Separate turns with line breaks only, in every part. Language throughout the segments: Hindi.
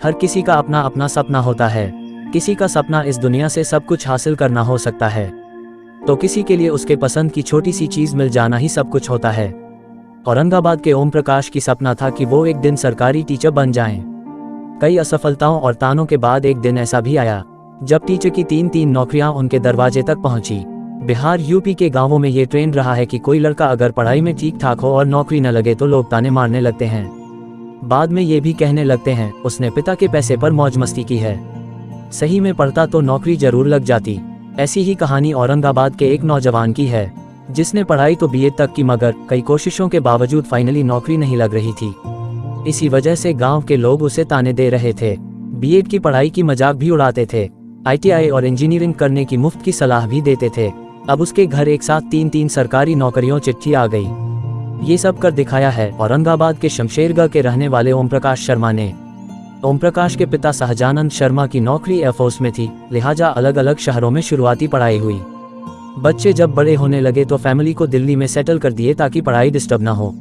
हर किसी का अपना अपना सपना होता है। किसी का सपना इस दुनिया से सब कुछ हासिल करना हो सकता है, तो किसी के लिए उसके पसंद की छोटी सी चीज़ मिल जाना ही सब कुछ होता है। औरंगाबाद के ओम प्रकाश की सपना था कि वो एक दिन सरकारी टीचर बन जाएं। कई असफलताओं और तानों के बाद एक दिन ऐसा भी आया जब टीचर की तीन नौकरियां उनके दरवाजे तक पहुंची। बिहार यूपी के गांवों में ये ट्रेंड रहा है कि कोई लड़का अगर पढ़ाई में ठीक ठाक हो और नौकरी न लगे तो लोग ताने मारने लगते हैं। बाद में ये भी कहने लगते हैं उसने पिता के पैसे पर मौज मस्ती की है, सही में पढ़ता तो नौकरी जरूर लग जाती। ऐसी ही कहानी औरंगाबाद के एक नौजवान की है जिसने पढ़ाई तो बीए तक की, मगर कई कोशिशों के बावजूद फाइनली नौकरी नहीं लग रही थी। इसी वजह से गांव के लोग उसे ताने दे रहे थे, बीएड की पढ़ाई की मजाक भी उड़ाते थे, आईटीआई और इंजीनियरिंग करने की मुफ्त की सलाह भी देते थे। अब उसके घर एक साथ तीन सरकारी नौकरियों चिट्ठी आ गई। ये सब कर दिखाया है औरंगाबाद के शमशेरगढ़ के रहने वाले ओम प्रकाश शर्मा ने। ओम प्रकाश के पिता सहजानंद शर्मा की नौकरी एयरफोर्स में थी, लिहाजा अलग अलग शहरों में शुरुआती पढ़ाई हुई। बच्चे जब बड़े होने लगे तो फैमिली को दिल्ली में सेटल कर दिए ताकि पढ़ाई डिस्टर्ब ना हो।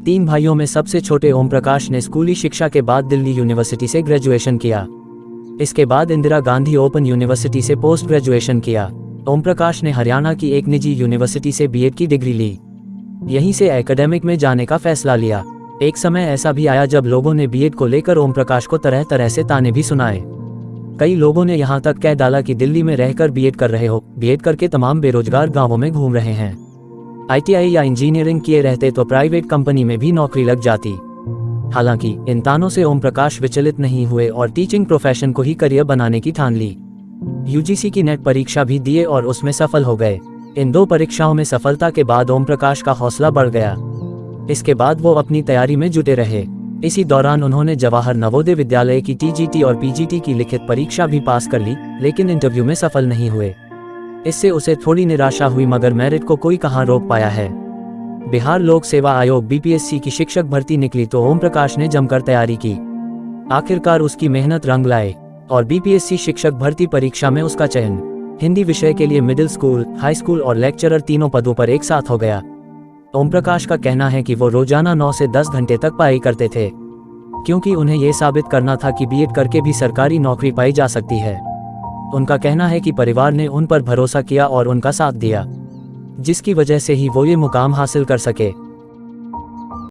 3 भाइयों में सबसे छोटे ओम प्रकाश ने स्कूली शिक्षा के बाद दिल्ली यूनिवर्सिटी से ग्रेजुएशन किया। इसके बाद इंदिरा गांधी ओपन यूनिवर्सिटी से पोस्ट ग्रेजुएशन किया। ओम प्रकाश ने हरियाणा की एक निजी यूनिवर्सिटी से बीएड की डिग्री ली। यहीं से एकेडमिक में जाने का फैसला लिया। एक समय ऐसा भी आया जब लोगों ने बीएड को लेकर ओम प्रकाश को तरह तरह से ताने भी सुनाए। कई लोगों ने यहाँ तक कह डाला कि दिल्ली में रहकर बीएड कर रहे हो, बीएड करके तमाम बेरोजगार गांवों में घूम रहे हैं। आईटीआई या इंजीनियरिंग किए रहते तो प्राइवेट कंपनी में भी नौकरी लग जाती। हालांकि इन तानों से ओम प्रकाश विचलित नहीं हुए और टीचिंग प्रोफेशन को ही करियर बनाने की ठान ली। यूजीसी की नेट परीक्षा भी दिए और उसमें सफल हो गए। इन 2 परीक्षाओं में सफलता के बाद ओम प्रकाश का हौसला बढ़ गया। इसके बाद वो अपनी तैयारी में जुटे रहे। इसी दौरान उन्होंने जवाहर नवोदय विद्यालय की टीजीटी और पीजीटी की लिखित परीक्षा भी पास कर ली, लेकिन इंटरव्यू में सफल नहीं हुए। इससे उसे थोड़ी निराशा हुई, मगर मेरिट को कोई कहाँ रोक पाया है। बिहार लोक सेवा आयोग बीपीएससी की शिक्षक भर्ती निकली तो ओम प्रकाश ने जमकर तैयारी की। आखिरकार उसकी मेहनत रंग लाए और बीपीएससी शिक्षक भर्ती परीक्षा में उसका चयन हिंदी विषय के लिए मिडिल स्कूल, हाई स्कूल और लेक्चरर तीनों पदों पर एक साथ हो गया। ओम प्रकाश का कहना है कि वो रोजाना 9 से 10 घंटे तक पढ़ाई करते थे, क्योंकि उन्हें ये साबित करना था कि बीएड करके भी सरकारी नौकरी पाई जा सकती है। उनका कहना है कि परिवार ने उन पर भरोसा किया और उनका साथ दिया, जिसकी वजह से ही वो ये मुकाम हासिल कर सके।